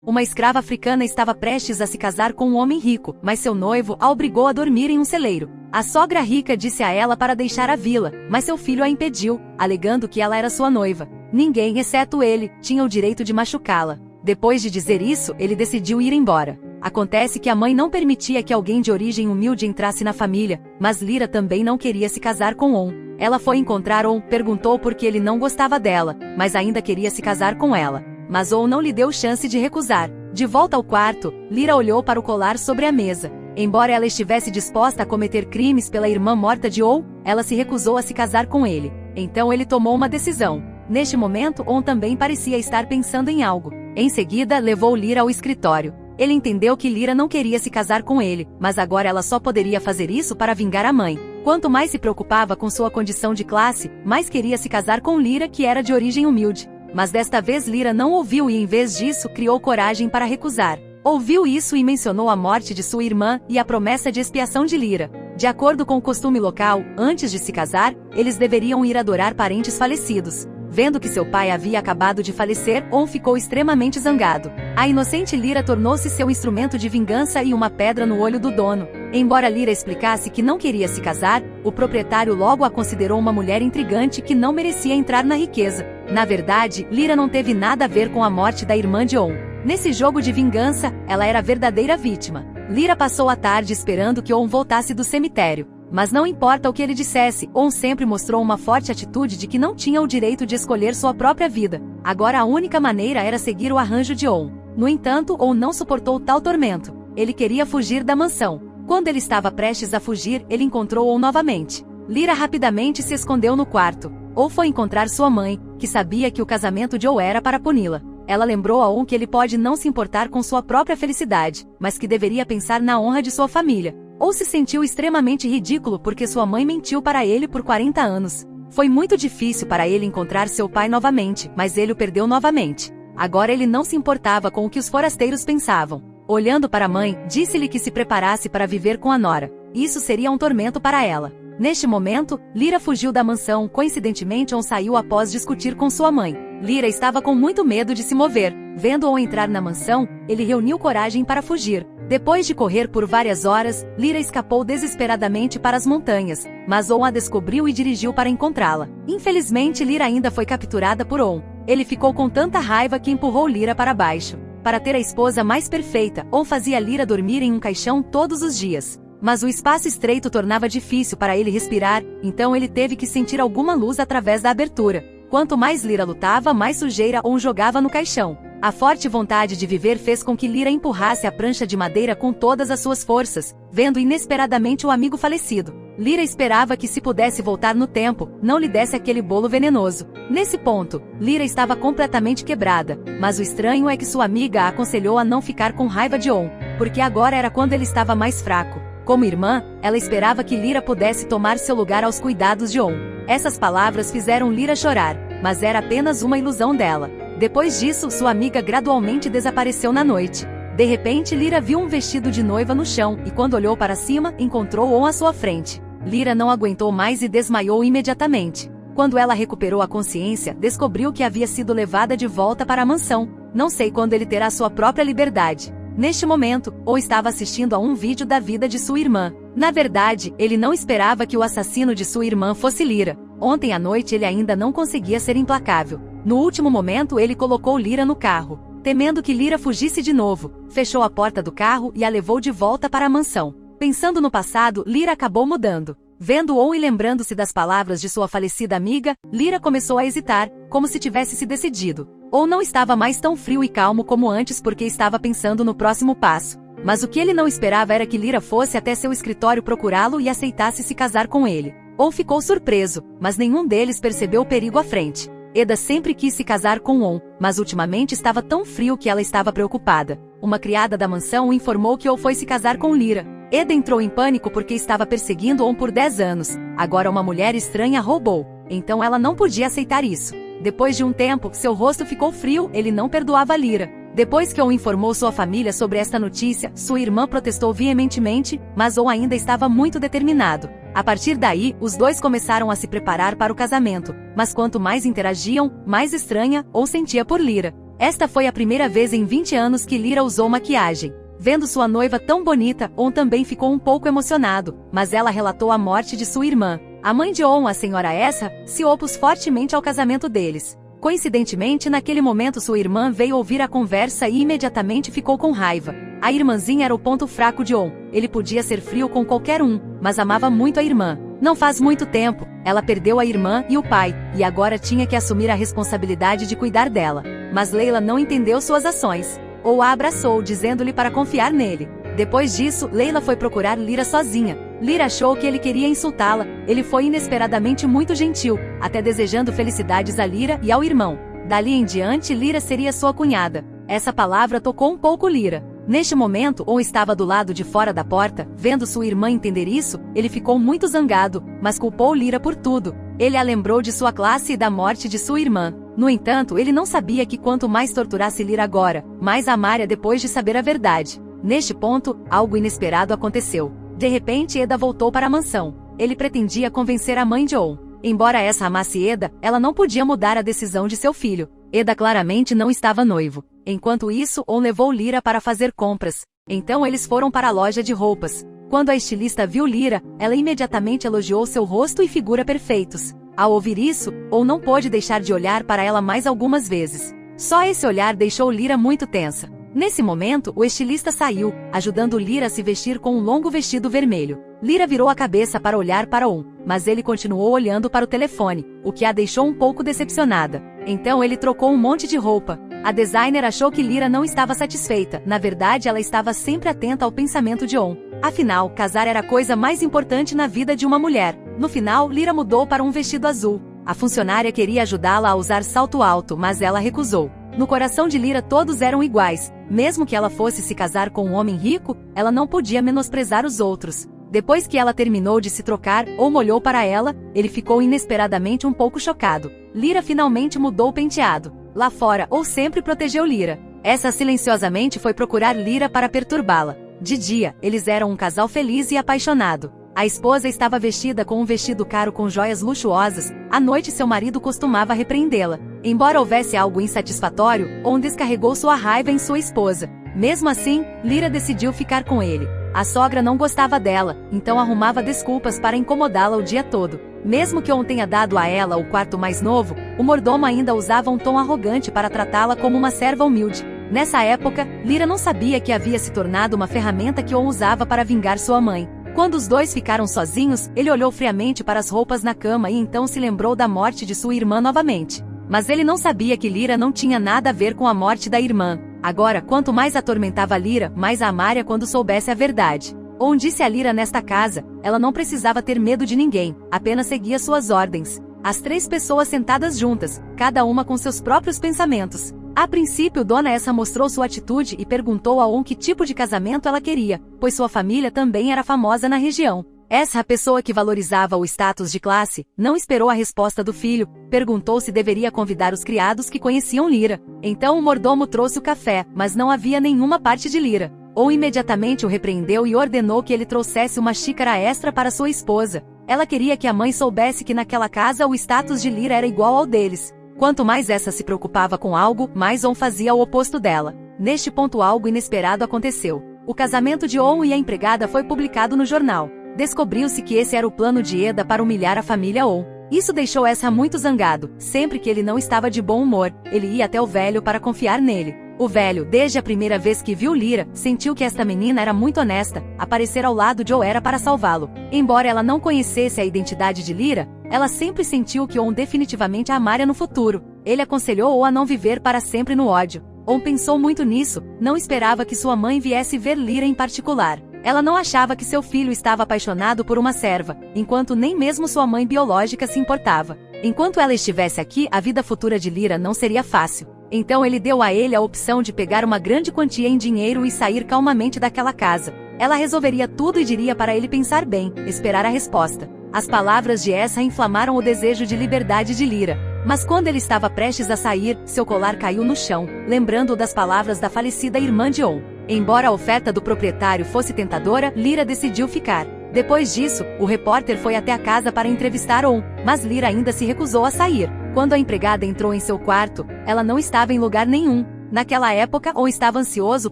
Uma escrava africana estava prestes a se casar com um homem rico, mas seu noivo a obrigou a dormir em um celeiro. A sogra rica disse a ela para deixar a vila, mas seu filho a impediu, alegando que ela era sua noiva. Ninguém, exceto ele, tinha o direito de machucá-la. Depois de dizer isso, ele decidiu ir embora. Acontece que a mãe não permitia que alguém de origem humilde entrasse na família, mas Lyra também não queria se casar com On. Ela foi encontrar On, perguntou por que ele não gostava dela, mas ainda queria se casar com ela. Mas On não lhe deu chance de recusar. De volta ao quarto, Lyra olhou para o colar sobre a mesa. Embora ela estivesse disposta a cometer crimes pela irmã morta de On, ela se recusou a se casar com ele. Então ele tomou uma decisão. Neste momento, On também parecia estar pensando em algo. Em seguida, levou Lyra ao escritório. Ele entendeu que Lyra não queria se casar com ele, mas agora ela só poderia fazer isso para vingar a mãe. Quanto mais se preocupava com sua condição de classe, mais queria se casar com Lyra, que era de origem humilde. Mas desta vez Lyra não ouviu e em vez disso criou coragem para recusar. Ouviu isso e mencionou a morte de sua irmã e a promessa de expiação de Lyra. De acordo com o costume local, antes de se casar, eles deveriam ir adorar parentes falecidos. Vendo que seu pai havia acabado de falecer, On ficou extremamente zangado. A inocente Lyra tornou-se seu instrumento de vingança e uma pedra no olho do dono. Embora Lyra explicasse que não queria se casar, o proprietário logo a considerou uma mulher intrigante que não merecia entrar na riqueza. Na verdade, Lyra não teve nada a ver com a morte da irmã de On. Nesse jogo de vingança, ela era a verdadeira vítima. Lyra passou a tarde esperando que On voltasse do cemitério. Mas não importa o que ele dissesse, On sempre mostrou uma forte atitude de que não tinha o direito de escolher sua própria vida. Agora a única maneira era seguir o arranjo de On. No entanto, On não suportou tal tormento. Ele queria fugir da mansão. Quando ele estava prestes a fugir, ele encontrou On novamente. Lyra rapidamente se escondeu no quarto. On foi encontrar sua mãe, que sabia que o casamento de On era para puni-la. Ela lembrou a On que ele pode não se importar com sua própria felicidade, mas que deveria pensar na honra de sua família. On se sentiu extremamente ridículo porque sua mãe mentiu para ele por 40 anos. Foi muito difícil para ele encontrar seu pai novamente, mas ele o perdeu novamente. Agora ele não se importava com o que os forasteiros pensavam. Olhando para a mãe, disse-lhe que se preparasse para viver com a nora. Isso seria um tormento para ela. Neste momento, Lyra fugiu da mansão. Coincidentemente, On saiu após discutir com sua mãe. Lyra estava com muito medo de se mover. Vendo On entrar na mansão, ele reuniu coragem para fugir. Depois de correr por várias horas, Lyra escapou desesperadamente para as montanhas, mas On a descobriu e dirigiu para encontrá-la. Infelizmente, Lyra ainda foi capturada por On. Ele ficou com tanta raiva que empurrou Lyra para baixo. Para ter a esposa mais perfeita, On fazia Lyra dormir em um caixão todos os dias. Mas o espaço estreito tornava difícil para ele respirar, então ele teve que sentir alguma luz através da abertura. Quanto mais Lyra lutava, mais sujeira On jogava no caixão. A forte vontade de viver fez com que Lyra empurrasse a prancha de madeira com todas as suas forças, vendo inesperadamente o amigo falecido. Lyra esperava que, se pudesse voltar no tempo, não lhe desse aquele bolo venenoso. Nesse ponto, Lyra estava completamente quebrada, mas o estranho é que sua amiga a aconselhou a não ficar com raiva de On, porque agora era quando ele estava mais fraco. Como irmã, ela esperava que Lyra pudesse tomar seu lugar aos cuidados de On. Essas palavras fizeram Lyra chorar, mas era apenas uma ilusão dela. Depois disso, sua amiga gradualmente desapareceu na noite. De repente, Lyra viu um vestido de noiva no chão e, quando olhou para cima, encontrou On à sua frente. Lyra não aguentou mais e desmaiou imediatamente. Quando ela recuperou a consciência, descobriu que havia sido levada de volta para a mansão. Não sei quando ele terá sua própria liberdade. Neste momento, On estava assistindo a um vídeo da vida de sua irmã. Na verdade, ele não esperava que o assassino de sua irmã fosse Lyra. Ontem à noite ele ainda não conseguia ser implacável. No último momento ele colocou Lyra no carro. Temendo que Lyra fugisse de novo, fechou a porta do carro e a levou de volta para a mansão. Pensando no passado, Lyra acabou mudando. Vendo On e lembrando-se das palavras de sua falecida amiga, Lyra começou a hesitar, como se tivesse se decidido. On não estava mais tão frio e calmo como antes porque estava pensando no próximo passo. Mas o que ele não esperava era que Lyra fosse até seu escritório procurá-lo e aceitasse se casar com ele. On ficou surpreso, mas nenhum deles percebeu o perigo à frente. Eda sempre quis se casar com On, mas ultimamente estava tão frio que ela estava preocupada. Uma criada da mansão o informou que On foi se casar com Lyra. Eda entrou em pânico porque estava perseguindo On por 10 anos. Agora uma mulher estranha roubou. Então ela não podia aceitar isso. Depois de um tempo, seu rosto ficou frio, ele não perdoava Lyra. Depois que On informou sua família sobre esta notícia, sua irmã protestou veementemente, mas On ainda estava muito determinado. A partir daí, os dois começaram a se preparar para o casamento, mas quanto mais interagiam, mais estranha On sentia por Lyra. Esta foi a primeira vez em 20 anos que Lyra usou maquiagem. Vendo sua noiva tão bonita, On também ficou um pouco emocionado, mas ela relatou a morte de sua irmã. A mãe de On, a senhora Ezra, se opôs fortemente ao casamento deles. Coincidentemente, naquele momento sua irmã veio ouvir a conversa e imediatamente ficou com raiva. A irmãzinha era o ponto fraco de On. Ele podia ser frio com qualquer um, mas amava muito a irmã. Não faz muito tempo, ela perdeu a irmã e o pai, e agora tinha que assumir a responsabilidade de cuidar dela. Mas Layla não entendeu suas ações. Ou a abraçou, dizendo-lhe para confiar nele. Depois disso, Layla foi procurar Lyra sozinha. Lyra achou que ele queria insultá-la. Ele foi inesperadamente muito gentil, até desejando felicidades a Lyra e ao irmão. Dali em diante, Lyra seria sua cunhada. Essa palavra tocou um pouco Lyra. Neste momento, On estava do lado de fora da porta. Vendo sua irmã entender isso, ele ficou muito zangado, mas culpou Lyra por tudo. Ele a lembrou de sua classe e da morte de sua irmã. No entanto, ele não sabia que quanto mais torturasse Lyra agora, mais a amaria depois de saber a verdade. Neste ponto, algo inesperado aconteceu. De repente, Eda voltou para a mansão. Ele pretendia convencer a mãe de On. Embora essa amasse Eda, ela não podia mudar a decisão de seu filho. Eda claramente não estava noivo. Enquanto isso, On levou Lyra para fazer compras. Então eles foram para a loja de roupas. Quando a estilista viu Lyra, ela imediatamente elogiou seu rosto e figura perfeitos. Ao ouvir isso, On não pôde deixar de olhar para ela mais algumas vezes. Só esse olhar deixou Lyra muito tensa. Nesse momento, o estilista saiu, ajudando Lyra a se vestir com um longo vestido vermelho. Lyra virou a cabeça para olhar para On, mas ele continuou olhando para o telefone, o que a deixou um pouco decepcionada. Então ele trocou um monte de roupa. A designer achou que Lyra não estava satisfeita. Na verdade, ela estava sempre atenta ao pensamento de On. Afinal, casar era a coisa mais importante na vida de uma mulher. No final, Lyra mudou para um vestido azul. A funcionária queria ajudá-la a usar salto alto, mas ela recusou. No coração de Lyra todos eram iguais. Mesmo que ela fosse se casar com um homem rico, ela não podia menosprezar os outros. Depois que ela terminou de se trocar, On olhou para ela, ele ficou inesperadamente um pouco chocado. Lyra finalmente mudou o penteado. Lá fora, On sempre protegeu Lyra. Essa silenciosamente foi procurar Lyra para perturbá-la. De dia, eles eram um casal feliz e apaixonado. A esposa estava vestida com um vestido caro com joias luxuosas. À noite seu marido costumava repreendê-la. Embora houvesse algo insatisfatório, On descarregou sua raiva em sua esposa. Mesmo assim, Lyra decidiu ficar com ele. A sogra não gostava dela, então arrumava desculpas para incomodá-la o dia todo. Mesmo que On tenha dado a ela o quarto mais novo, o mordomo ainda usava um tom arrogante para tratá-la como uma serva humilde. Nessa época, Lyra não sabia que havia se tornado uma ferramenta que On usava para vingar sua mãe. Quando os dois ficaram sozinhos, ele olhou friamente para as roupas na cama e então se lembrou da morte de sua irmã novamente. Mas ele não sabia que Lyra não tinha nada a ver com a morte da irmã. Agora, quanto mais atormentava Lyra, mais a amaria quando soubesse a verdade. On disse a Lyra nesta casa, ela não precisava ter medo de ninguém, apenas seguia suas ordens. As 3 pessoas sentadas juntas, cada uma com seus próprios pensamentos. A princípio, Dona Essa mostrou sua atitude e perguntou a On que tipo de casamento ela queria, pois sua família também era famosa na região. Essa pessoa que valorizava o status de classe, não esperou a resposta do filho, perguntou se deveria convidar os criados que conheciam Lyra. Então o mordomo trouxe o café, mas não havia nenhuma parte de Lyra. On imediatamente o repreendeu e ordenou que ele trouxesse uma xícara extra para sua esposa. Ela queria que a mãe soubesse que naquela casa o status de Lyra era igual ao deles. Quanto mais essa se preocupava com algo, mais On fazia o oposto dela. Neste ponto algo inesperado aconteceu. O casamento de On e a empregada foi publicado no jornal. Descobriu-se que esse era o plano de Eda para humilhar a família On. Isso deixou Ezra muito zangado. Sempre que ele não estava de bom humor, ele ia até o velho para confiar nele. O velho, desde a primeira vez que viu Lyra, sentiu que esta menina era muito honesta. Aparecer ao lado de On era para salvá-lo. Embora ela não conhecesse a identidade de Lyra, ela sempre sentiu que On definitivamente a amaria no futuro. Ele aconselhou-o a não viver para sempre no ódio. On pensou muito nisso, não esperava que sua mãe viesse ver Lyra em particular. Ela não achava que seu filho estava apaixonado por uma serva, enquanto nem mesmo sua mãe biológica se importava. Enquanto ela estivesse aqui, a vida futura de Lyra não seria fácil. Então ele deu a ele a opção de pegar uma grande quantia em dinheiro e sair calmamente daquela casa. Ela resolveria tudo e diria para ele pensar bem, esperar a resposta. As palavras de Essa inflamaram o desejo de liberdade de Lyra. Mas quando ele estava prestes a sair, seu colar caiu no chão, lembrando-o das palavras da falecida irmã de On. Embora a oferta do proprietário fosse tentadora, Lyra decidiu ficar. Depois disso, o repórter foi até a casa para entrevistar On, mas Lyra ainda se recusou a sair. Quando a empregada entrou em seu quarto, ela não estava em lugar nenhum. Naquela época, ou estava ansioso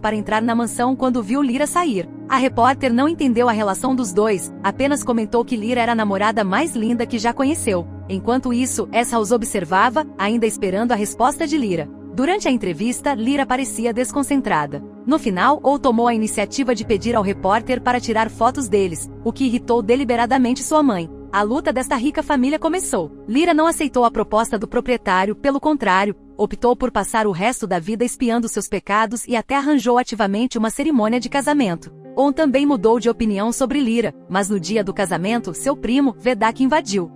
para entrar na mansão quando viu Lyra sair. A repórter não entendeu a relação dos dois, apenas comentou que Lyra era a namorada mais linda que já conheceu. Enquanto isso, essa os observava, ainda esperando a resposta de Lyra. Durante a entrevista, Lyra parecia desconcentrada. No final, ou tomou a iniciativa de pedir ao repórter para tirar fotos deles, o que irritou deliberadamente sua mãe. A luta desta rica família começou. Lyra não aceitou a proposta do proprietário, pelo contrário, optou por passar o resto da vida espiando seus pecados e até arranjou ativamente uma cerimônia de casamento. On também mudou de opinião sobre Lyra, mas no dia do casamento, seu primo, Vedak, invadiu.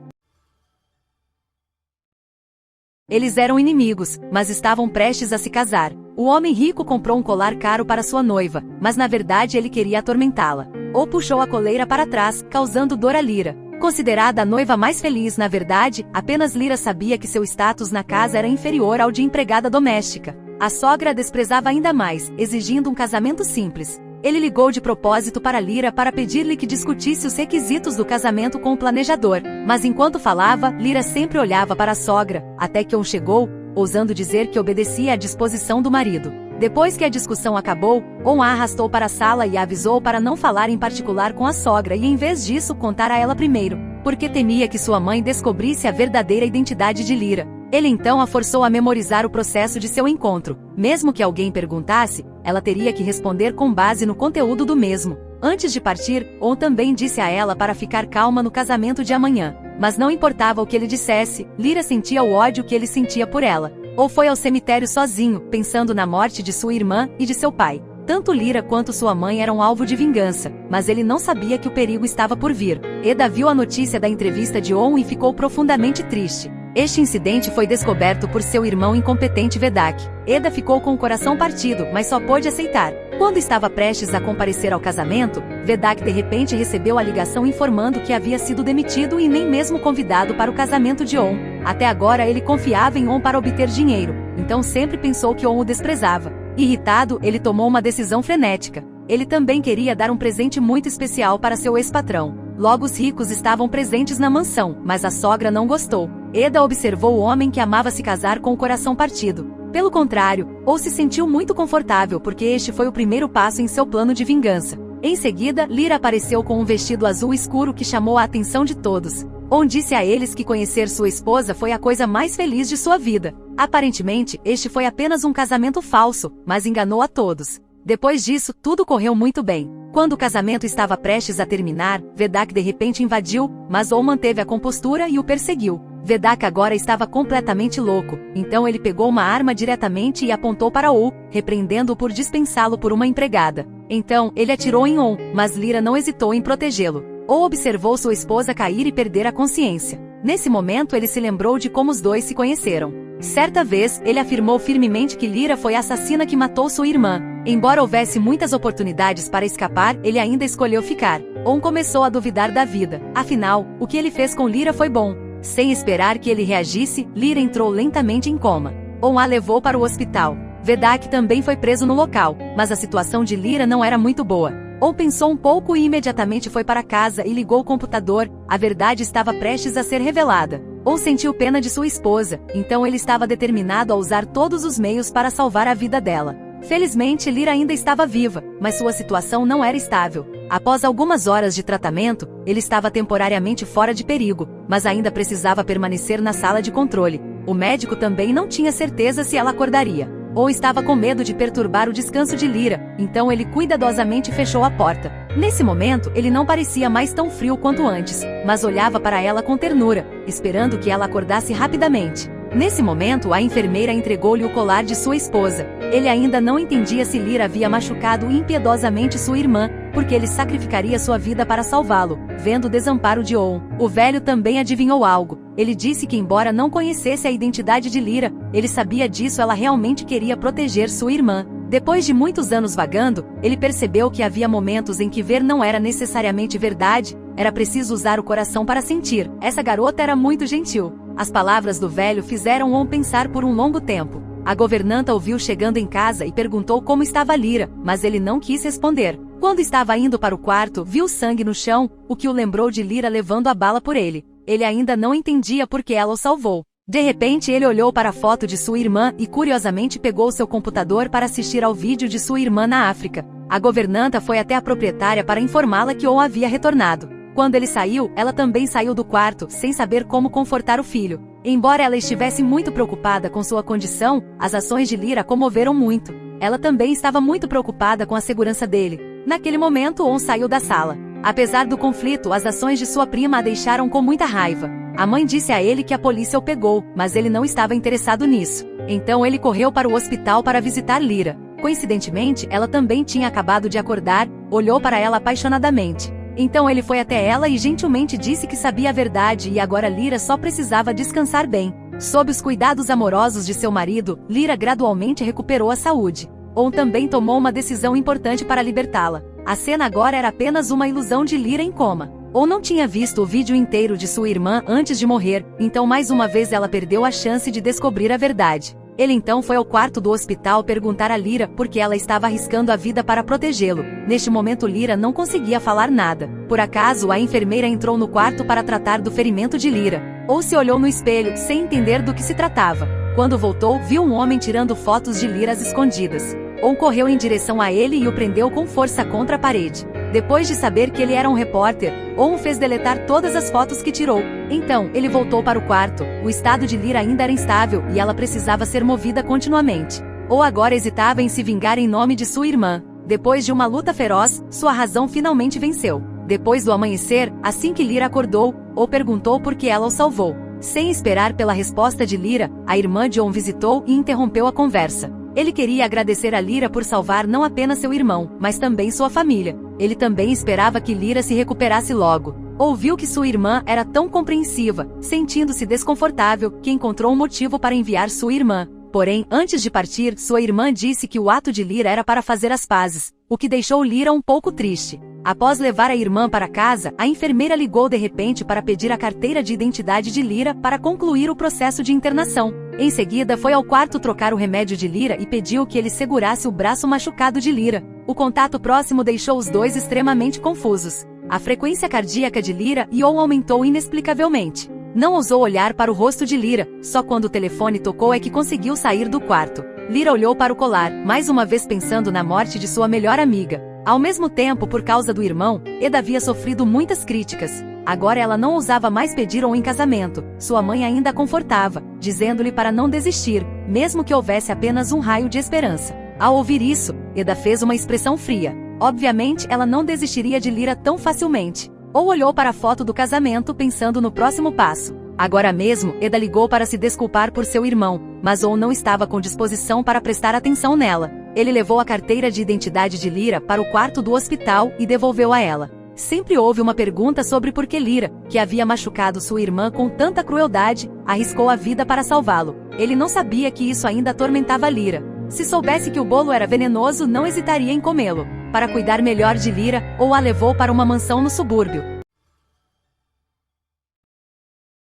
Eles eram inimigos, mas estavam prestes a se casar. O homem rico comprou um colar caro para sua noiva, mas na verdade ele queria atormentá-la. Ou puxou a coleira para trás, causando dor a Lyra. Considerada a noiva mais feliz, na verdade, apenas Lyra sabia que seu status na casa era inferior ao de empregada doméstica. A sogra a desprezava ainda mais, exigindo um casamento simples. Ele ligou de propósito para Lyra para pedir-lhe que discutisse os requisitos do casamento com o planejador, mas enquanto falava, Lyra sempre olhava para a sogra, até que On chegou, ousando dizer que obedecia à disposição do marido. Depois que a discussão acabou, On a arrastou para a sala e a avisou para não falar em particular com a sogra e em vez disso contar a ela primeiro, porque temia que sua mãe descobrisse a verdadeira identidade de Lyra. Ele então a forçou a memorizar o processo de seu encontro. Mesmo que alguém perguntasse, ela teria que responder com base no conteúdo do mesmo. Antes de partir, On também disse a ela para ficar calma no casamento de amanhã. Mas não importava o que ele dissesse, Lyra sentia o ódio que ele sentia por ela. Ou foi ao cemitério sozinho, pensando na morte de sua irmã e de seu pai. Tanto Lyra quanto sua mãe eram alvo de vingança, mas ele não sabia que o perigo estava por vir. Eda viu a notícia da entrevista de On e ficou profundamente triste. Este incidente foi descoberto por seu irmão incompetente Vedak. Eda ficou com o coração partido, mas só pôde aceitar. Quando estava prestes a comparecer ao casamento, Vedak de repente recebeu a ligação informando que havia sido demitido e nem mesmo convidado para o casamento de On. Até agora ele confiava em On para obter dinheiro, então sempre pensou que On o desprezava. Irritado, ele tomou uma decisão frenética. Ele também queria dar um presente muito especial para seu ex-patrão. Logo os ricos estavam presentes na mansão, mas a sogra não gostou. Eda observou o homem que amava se casar com o coração partido. Pelo contrário, ou se sentiu muito confortável porque este foi o primeiro passo em seu plano de vingança. Em seguida, Lyra apareceu com um vestido azul escuro que chamou a atenção de todos. On disse a eles que conhecer sua esposa foi a coisa mais feliz de sua vida. Aparentemente, este foi apenas um casamento falso, mas enganou a todos. Depois disso, tudo correu muito bem. Quando o casamento estava prestes a terminar, Vedak de repente invadiu, mas On manteve a compostura e o perseguiu. Vedak agora estava completamente louco, então ele pegou uma arma diretamente e apontou para On, repreendendo-o por dispensá-lo por uma empregada. Então, ele atirou em On, mas Lyra não hesitou em protegê-lo. On observou sua esposa cair e perder a consciência. Nesse momento ele se lembrou de como os dois se conheceram. Certa vez, ele afirmou firmemente que Lyra foi a assassina que matou sua irmã. Embora houvesse muitas oportunidades para escapar, ele ainda escolheu ficar. On começou a duvidar da vida. Afinal, o que ele fez com Lyra foi bom. Sem esperar que ele reagisse, Lyra entrou lentamente em coma. On a levou para o hospital. Vedak também foi preso no local, mas a situação de Lyra não era muito boa. On pensou um pouco e imediatamente foi para casa e ligou o computador. A verdade estava prestes a ser revelada. On sentiu pena de sua esposa, então ele estava determinado a usar todos os meios para salvar a vida dela. Felizmente, Lyra ainda estava viva, mas sua situação não era estável. Após algumas horas de tratamento, ele estava temporariamente fora de perigo, mas ainda precisava permanecer na sala de controle. O médico também não tinha certeza se ela acordaria. On estava com medo de perturbar o descanso de Lyra, então ele cuidadosamente fechou a porta. Nesse momento, ele não parecia mais tão frio quanto antes, mas olhava para ela com ternura, esperando que ela acordasse rapidamente. Nesse momento, a enfermeira entregou-lhe o colar de sua esposa. Ele ainda não entendia se Lyra havia machucado impiedosamente sua irmã, porque ele sacrificaria sua vida para salvá-lo. Vendo o desamparo de On, o velho também adivinhou algo. Ele disse que embora não conhecesse a identidade de Lyra, ele sabia disso, ela realmente queria proteger sua irmã. Depois de muitos anos vagando, ele percebeu que havia momentos em que ver não era necessariamente verdade, era preciso usar o coração para sentir. Essa garota era muito gentil. As palavras do velho fizeram On pensar por um longo tempo. A governanta o viu chegando em casa e perguntou como estava Lyra, mas ele não quis responder. Quando estava indo para o quarto, viu sangue no chão, o que o lembrou de Lyra levando a bala por ele. Ele ainda não entendia por que ela o salvou. De repente ele olhou para a foto de sua irmã e curiosamente pegou seu computador para assistir ao vídeo de sua irmã na África. A governanta foi até a proprietária para informá-la que On havia retornado. Quando ele saiu, ela também saiu do quarto, sem saber como confortar o filho. Embora ela estivesse muito preocupada com sua condição, as ações de Lyra comoveram muito. Ela também estava muito preocupada com a segurança dele. Naquele momento, On saiu da sala. Apesar do conflito, as ações de sua prima a deixaram com muita raiva. A mãe disse a ele que a polícia o pegou, mas ele não estava interessado nisso. Então ele correu para o hospital para visitar Lyra. Coincidentemente, ela também tinha acabado de acordar, olhou para ela apaixonadamente. Então ele foi até ela e gentilmente disse que sabia a verdade e agora Lyra só precisava descansar bem. Sob os cuidados amorosos de seu marido, Lyra gradualmente recuperou a saúde. On também tomou uma decisão importante para libertá-la. A cena agora era apenas uma ilusão de Lyra em coma. On não tinha visto o vídeo inteiro de sua irmã antes de morrer, então mais uma vez ela perdeu a chance de descobrir a verdade. Ele então foi ao quarto do hospital perguntar a Lyra por que ela estava arriscando a vida para protegê-lo. Neste momento Lyra não conseguia falar nada. Por acaso a enfermeira entrou no quarto para tratar do ferimento de Lyra. Ou se olhou no espelho, sem entender do que se tratava. Quando voltou, viu um homem tirando fotos de Lyra às escondidas. On correu em direção a ele e o prendeu com força contra a parede. Depois de saber que ele era um repórter, On o fez deletar todas as fotos que tirou. Então, ele voltou para o quarto. O estado de Lyra ainda era instável e ela precisava ser movida continuamente. Ou agora hesitava em se vingar em nome de sua irmã. Depois de uma luta feroz, sua razão finalmente venceu. Depois do amanhecer, assim que Lyra acordou, On perguntou por que ela o salvou. Sem esperar pela resposta de Lyra, a irmã de On visitou e interrompeu a conversa. Ele queria agradecer a Lyra por salvar não apenas seu irmão, mas também sua família. Ele também esperava que Lyra se recuperasse logo. Ouviu que sua irmã era tão compreensiva, sentindo-se desconfortável, que encontrou um motivo para enviar sua irmã. Porém, antes de partir, sua irmã disse que o ato de Lyra era para fazer as pazes, o que deixou Lyra um pouco triste. Após levar a irmã para casa, a enfermeira ligou de repente para pedir a carteira de identidade de Lyra para concluir o processo de internação. Em seguida, foi ao quarto trocar o remédio de Lyra e pediu que ele segurasse o braço machucado de Lyra. O contato próximo deixou os dois extremamente confusos. A frequência cardíaca de Lyra aumentou inexplicavelmente. Não ousou olhar para o rosto de Lyra, só quando o telefone tocou é que conseguiu sair do quarto. Lyra olhou para o colar, mais uma vez pensando na morte de sua melhor amiga. Ao mesmo tempo, por causa do irmão, Eda havia sofrido muitas críticas. Agora ela não ousava mais pedir On em casamento. Sua mãe ainda a confortava, dizendo-lhe para não desistir, mesmo que houvesse apenas um raio de esperança. Ao ouvir isso, Eda fez uma expressão fria. Obviamente, ela não desistiria de Lyra tão facilmente. Ou olhou para a foto do casamento pensando no próximo passo. Agora mesmo, Eda ligou para se desculpar por seu irmão, mas On não estava com disposição para prestar atenção nela. Ele levou a carteira de identidade de Lyra para o quarto do hospital e devolveu a ela. Sempre houve uma pergunta sobre por que Lyra, que havia machucado sua irmã com tanta crueldade, arriscou a vida para salvá-lo. Ele não sabia que isso ainda atormentava Lyra. Se soubesse que o bolo era venenoso, não hesitaria em comê-lo. Para cuidar melhor de Lyra, On a levou para uma mansão no subúrbio.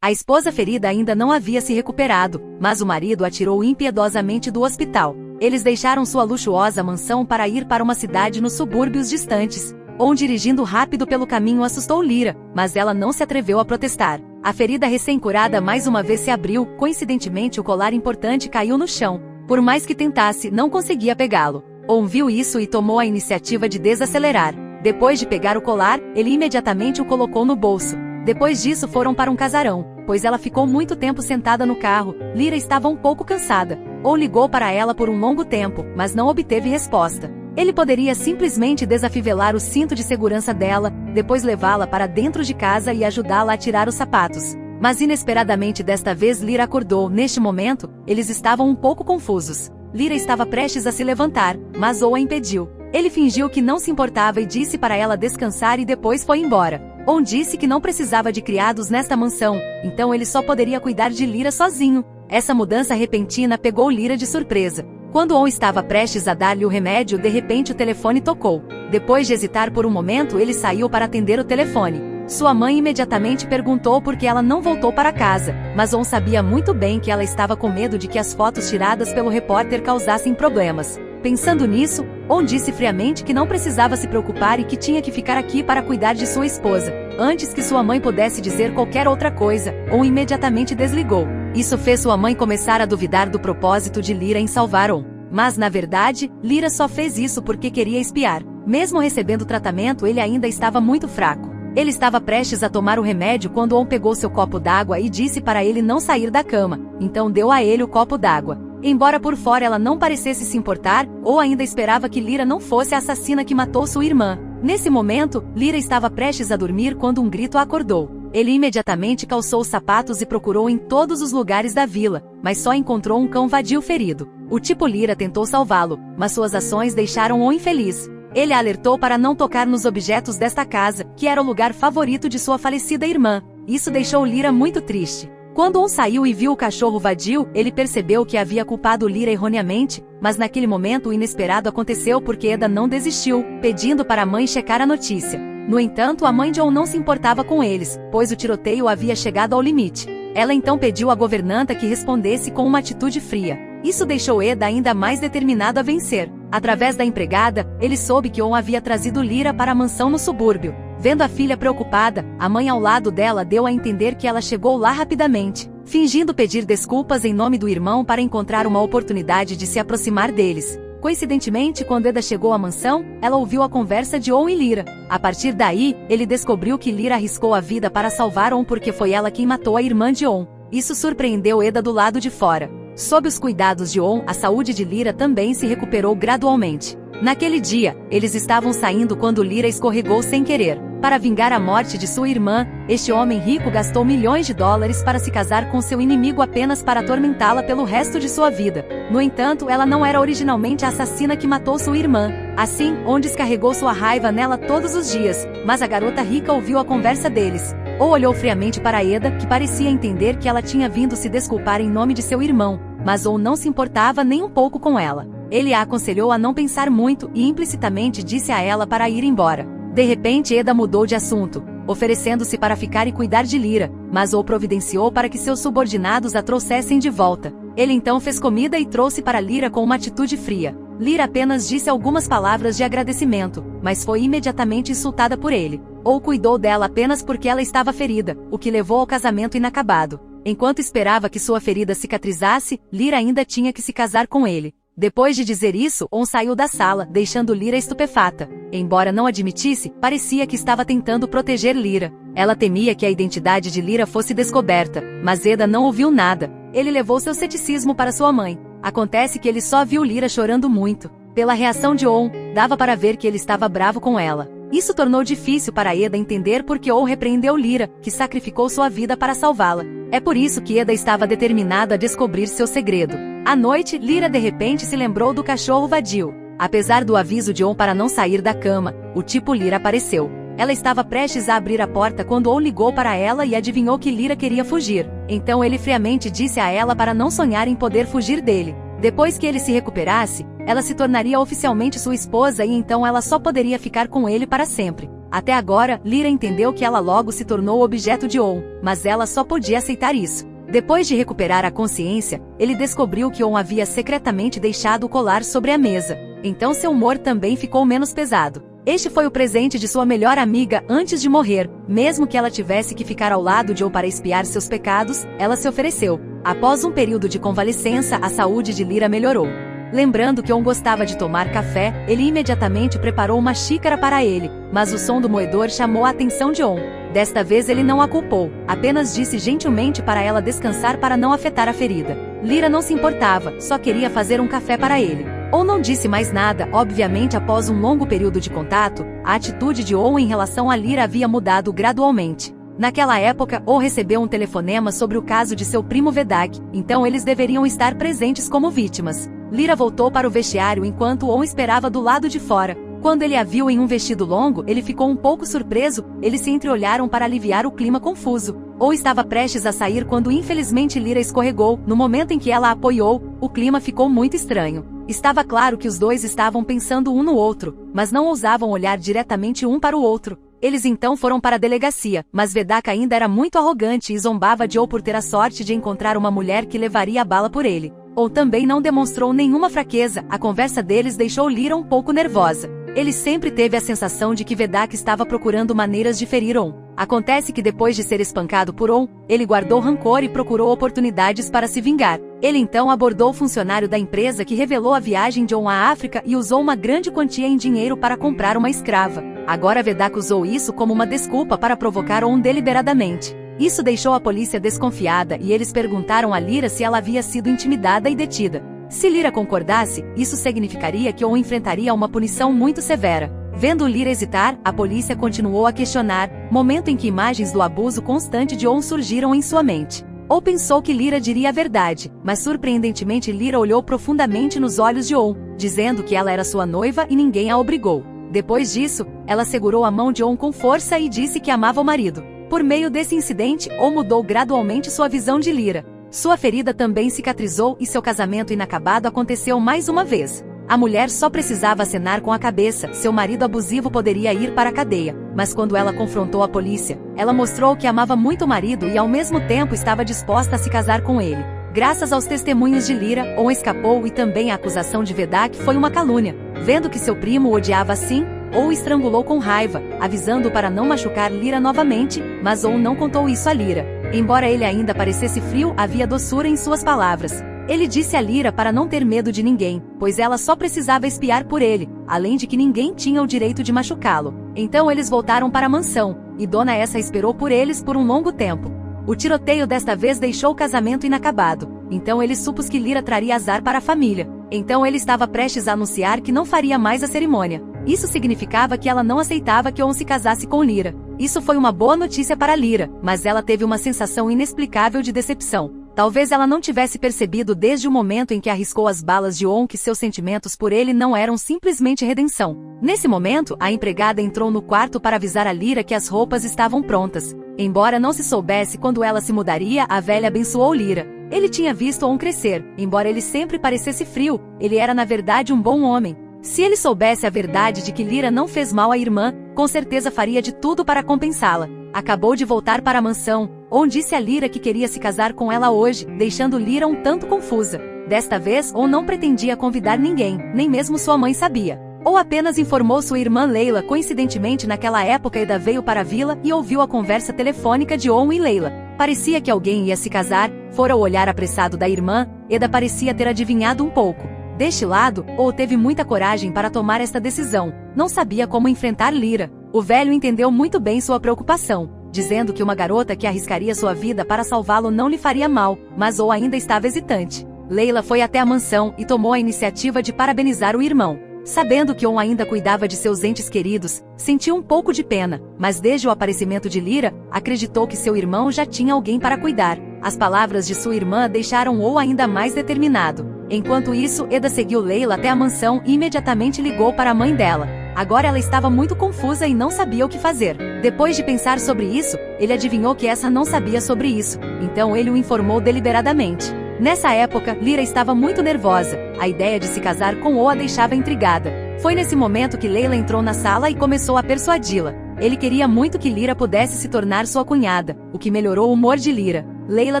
A esposa ferida ainda não havia se recuperado, mas o marido a tirou impiedosamente do hospital. Eles deixaram sua luxuosa mansão para ir para uma cidade nos subúrbios distantes. On dirigindo rápido pelo caminho assustou Lyra, mas ela não se atreveu a protestar. A ferida recém-curada mais uma vez se abriu, coincidentemente o colar importante caiu no chão. Por mais que tentasse, não conseguia pegá-lo. On viu isso e tomou a iniciativa de desacelerar. Depois de pegar o colar, ele imediatamente o colocou no bolso. Depois disso foram para um casarão, pois ela ficou muito tempo sentada no carro. Lyra estava um pouco cansada. On ligou para ela por um longo tempo, mas não obteve resposta. Ele poderia simplesmente desafivelar o cinto de segurança dela, depois levá-la para dentro de casa e ajudá-la a tirar os sapatos. Mas inesperadamente desta vez Lyra acordou. Neste momento, eles estavam um pouco confusos. Lyra estava prestes a se levantar, mas On a impediu. Ele fingiu que não se importava e disse para ela descansar e depois foi embora. On disse que não precisava de criados nesta mansão, então ele só poderia cuidar de Lyra sozinho. Essa mudança repentina pegou Lyra de surpresa. Quando On estava prestes a dar-lhe o remédio, de repente o telefone tocou. Depois de hesitar por um momento, ele saiu para atender o telefone. Sua mãe imediatamente perguntou por que ela não voltou para casa, mas On sabia muito bem que ela estava com medo de que as fotos tiradas pelo repórter causassem problemas. Pensando nisso, On disse friamente que não precisava se preocupar e que tinha que ficar aqui para cuidar de sua esposa. Antes que sua mãe pudesse dizer qualquer outra coisa, On imediatamente desligou. Isso fez sua mãe começar a duvidar do propósito de Lyra em salvar On. Mas, na verdade, Lyra só fez isso porque queria espiar. Mesmo recebendo tratamento, ele ainda estava muito fraco. Ele estava prestes a tomar o remédio quando On pegou seu copo d'água e disse para ele não sair da cama, então deu a ele o copo d'água. Embora por fora ela não parecesse se importar, ou ainda esperava que Lyra não fosse a assassina que matou sua irmã. Nesse momento, Lyra estava prestes a dormir quando um grito a acordou. Ele imediatamente calçou os sapatos e procurou em todos os lugares da vila, mas só encontrou um cão vadio ferido. O tipo Lyra tentou salvá-lo, mas suas ações deixaram-o infeliz. Ele a alertou para não tocar nos objetos desta casa, que era o lugar favorito de sua falecida irmã. Isso deixou Lyra muito triste. Quando On saiu e viu o cachorro vadio, ele percebeu que havia culpado Lyra erroneamente, mas naquele momento o inesperado aconteceu porque Eda não desistiu, pedindo para a mãe checar a notícia. No entanto, a mãe de On não se importava com eles, pois o tiroteio havia chegado ao limite. Ela então pediu à governanta que respondesse com uma atitude fria. Isso deixou Eda ainda mais determinado a vencer. Através da empregada, ele soube que On havia trazido Lyra para a mansão no subúrbio. Vendo a filha preocupada, a mãe ao lado dela deu a entender que ela chegou lá rapidamente, fingindo pedir desculpas em nome do irmão para encontrar uma oportunidade de se aproximar deles. Coincidentemente, quando Eda chegou à mansão, ela ouviu a conversa de On e Lyra. A partir daí, ele descobriu que Lyra arriscou a vida para salvar On porque foi ela quem matou a irmã de On. Isso surpreendeu Eda do lado de fora. Sob os cuidados de On, a saúde de Lyra também se recuperou gradualmente. Naquele dia, eles estavam saindo quando Lyra escorregou sem querer. Para vingar a morte de sua irmã, este homem rico gastou milhões de dólares para se casar com seu inimigo apenas para atormentá-la pelo resto de sua vida. No entanto, ela não era originalmente a assassina que matou sua irmã. Assim, On descarregou sua raiva nela todos os dias, mas a garota rica ouviu a conversa deles. Ou olhou friamente para Eda, que parecia entender que ela tinha vindo se desculpar em nome de seu irmão, mas On não se importava nem um pouco com ela. Ele a aconselhou a não pensar muito e implicitamente disse a ela para ir embora. De repente Eda mudou de assunto, oferecendo-se para ficar e cuidar de Lyra, mas o providenciou para que seus subordinados a trouxessem de volta. Ele então fez comida e trouxe para Lyra com uma atitude fria. Lyra apenas disse algumas palavras de agradecimento, mas foi imediatamente insultada por ele. Ou cuidou dela apenas porque ela estava ferida, o que levou ao casamento inacabado. Enquanto esperava que sua ferida cicatrizasse, Lyra ainda tinha que se casar com ele. Depois de dizer isso, On saiu da sala, deixando Lyra estupefata. Embora não admitisse, parecia que estava tentando proteger Lyra. Ela temia que a identidade de Lyra fosse descoberta, mas Eda não ouviu nada. Ele levou seu ceticismo para sua mãe. Acontece que ele só viu Lyra chorando muito. Pela reação de On, dava para ver que ele estava bravo com ela. Isso tornou difícil para Eda entender por que On repreendeu Lyra, que sacrificou sua vida para salvá-la. É por isso que Eda estava determinado a descobrir seu segredo. À noite, Lyra de repente se lembrou do cachorro vadio. Apesar do aviso de On para não sair da cama, o tipo Lyra apareceu. Ela estava prestes a abrir a porta quando On ligou para ela e adivinhou que Lyra queria fugir. Então ele friamente disse a ela para não sonhar em poder fugir dele. Depois que ele se recuperasse, ela se tornaria oficialmente sua esposa e então ela só poderia ficar com ele para sempre. Até agora, Lyra entendeu que ela logo se tornou objeto de On, mas ela só podia aceitar isso. Depois de recuperar a consciência, ele descobriu que On havia secretamente deixado o colar sobre a mesa. Então seu humor também ficou menos pesado. Este foi o presente de sua melhor amiga antes de morrer. Mesmo que ela tivesse que ficar ao lado de On para expiar seus pecados, ela se ofereceu. Após um período de convalescença, a saúde de Lyra melhorou. Lembrando que On gostava de tomar café, ele imediatamente preparou uma xícara para ele, mas o som do moedor chamou a atenção de On. Desta vez ele não a culpou, apenas disse gentilmente para ela descansar para não afetar a ferida. Lyra não se importava, só queria fazer um café para ele. On não disse mais nada. Obviamente, após um longo período de contato, a atitude de On em relação a Lyra havia mudado gradualmente. Naquela época, On recebeu um telefonema sobre o caso de seu primo Vedak, então eles deveriam estar presentes como vítimas. Lyra voltou para o vestiário enquanto On esperava do lado de fora. Quando ele a viu em um vestido longo, ele ficou um pouco surpreso. Eles se entreolharam para aliviar o clima confuso. On estava prestes a sair quando infelizmente Lyra escorregou. No momento em que ela a apoiou, o clima ficou muito estranho. Estava claro que os dois estavam pensando um no outro, mas não ousavam olhar diretamente um para o outro. Eles então foram para a delegacia, mas Vedak ainda era muito arrogante e zombava de On por ter a sorte de encontrar uma mulher que levaria a bala por ele. On também não demonstrou nenhuma fraqueza. A conversa deles deixou Lyra um pouco nervosa. Ele sempre teve a sensação de que Vedak estava procurando maneiras de ferir On. Acontece que depois de ser espancado por On, ele guardou rancor e procurou oportunidades para se vingar. Ele então abordou o funcionário da empresa que revelou a viagem de On à África e usou uma grande quantia em dinheiro para comprar uma escrava. Agora Vedak usou isso como uma desculpa para provocar On deliberadamente. Isso deixou a polícia desconfiada e eles perguntaram a Lyra se ela havia sido intimidada e detida. Se Lyra concordasse, isso significaria que On enfrentaria uma punição muito severa. Vendo Lyra hesitar, a polícia continuou a questionar, momento em que imagens do abuso constante de On surgiram em sua mente. Ou pensou que Lyra diria a verdade, mas surpreendentemente Lyra olhou profundamente nos olhos de On, dizendo que ela era sua noiva e ninguém a obrigou. Depois disso, ela segurou a mão de On com força e disse que amava o marido. Por meio desse incidente, On mudou gradualmente sua visão de Lyra. Sua ferida também cicatrizou e seu casamento inacabado aconteceu mais uma vez. A mulher só precisava acenar com a cabeça, seu marido abusivo poderia ir para a cadeia. Mas quando ela confrontou a polícia, ela mostrou que amava muito o marido e ao mesmo tempo estava disposta a se casar com ele. Graças aos testemunhos de Lyra, On escapou e também a acusação de Vedak foi uma calúnia. Vendo que seu primo o odiava assim, On o estrangulou com raiva, avisando-o para não machucar Lyra novamente, mas On não contou isso a Lyra. Embora ele ainda parecesse frio, havia doçura em suas palavras. Ele disse a Lyra para não ter medo de ninguém, pois ela só precisava espiar por ele, além de que ninguém tinha o direito de machucá-lo. Então eles voltaram para a mansão, e Dona Essa esperou por eles por um longo tempo. O tiroteio desta vez deixou o casamento inacabado, então ele supôs que Lyra traria azar para a família. Então ele estava prestes a anunciar que não faria mais a cerimônia. Isso significava que ela não aceitava que On se casasse com Lyra. Isso foi uma boa notícia para Lyra, mas ela teve uma sensação inexplicável de decepção. Talvez ela não tivesse percebido desde o momento em que arriscou as balas de On que seus sentimentos por ele não eram simplesmente redenção. Nesse momento, a empregada entrou no quarto para avisar a Lyra que as roupas estavam prontas. Embora não se soubesse quando ela se mudaria, a velha abençoou Lyra. Ele tinha visto On crescer, embora ele sempre parecesse frio, ele era na verdade um bom homem. Se ele soubesse a verdade de que Lyra não fez mal à irmã, com certeza faria de tudo para compensá-la. Acabou de voltar para a mansão, On disse a Lyra que queria se casar com ela hoje, deixando Lyra um tanto confusa. Desta vez, On não pretendia convidar ninguém, nem mesmo sua mãe sabia. Ou apenas informou sua irmã Leila. Coincidentemente naquela época Eda veio para a vila e ouviu a conversa telefônica de On e Leila. Parecia que alguém ia se casar, fora o olhar apressado da irmã, Eda parecia ter adivinhado um pouco. Deste lado, ou teve muita coragem para tomar esta decisão, não sabia como enfrentar Lyra. O velho entendeu muito bem sua preocupação, dizendo que uma garota que arriscaria sua vida para salvá-lo não lhe faria mal, mas ou ainda estava hesitante. Leila foi até a mansão e tomou a iniciativa de parabenizar o irmão. Sabendo que On ainda cuidava de seus entes queridos, sentiu um pouco de pena, mas desde o aparecimento de Lyra, acreditou que seu irmão já tinha alguém para cuidar. As palavras de sua irmã deixaram On ainda mais determinado. Enquanto isso, Eda seguiu Leila até a mansão e imediatamente ligou para a mãe dela. Agora ela estava muito confusa e não sabia o que fazer. Depois de pensar sobre isso, ele adivinhou que essa não sabia sobre isso, então ele o informou deliberadamente. Nessa época, Lyra estava muito nervosa, a ideia de se casar com On a deixava intrigada. Foi nesse momento que Leila entrou na sala e começou a persuadi-la. Ele queria muito que Lyra pudesse se tornar sua cunhada, o que melhorou o humor de Lyra. Leila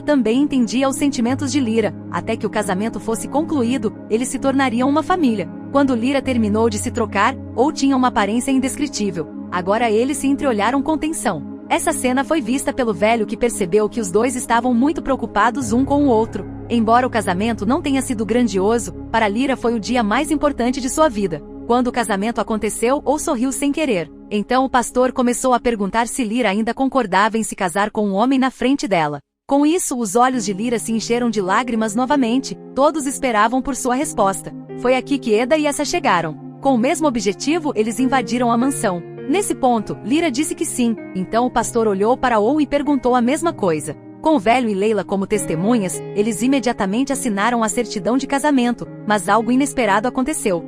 também entendia os sentimentos de Lyra. Até que o casamento fosse concluído, eles se tornariam uma família. Quando Lyra terminou de se trocar, On tinha uma aparência indescritível. Agora eles se entreolharam com tensão. Essa cena foi vista pelo velho, que percebeu que os dois estavam muito preocupados um com o outro. Embora o casamento não tenha sido grandioso, para Lyra foi o dia mais importante de sua vida. Quando o casamento aconteceu, On sorriu sem querer. Então o pastor começou a perguntar se Lyra ainda concordava em se casar com um homem na frente dela. Com isso, os olhos de Lyra se encheram de lágrimas novamente. Todos esperavam por sua resposta. Foi aqui que Eda e Essa chegaram. Com o mesmo objetivo, eles invadiram a mansão. Nesse ponto, Lyra disse que sim. Então o pastor olhou para On e perguntou a mesma coisa. Com o velho e Leila como testemunhas, eles imediatamente assinaram a certidão de casamento, mas algo inesperado aconteceu.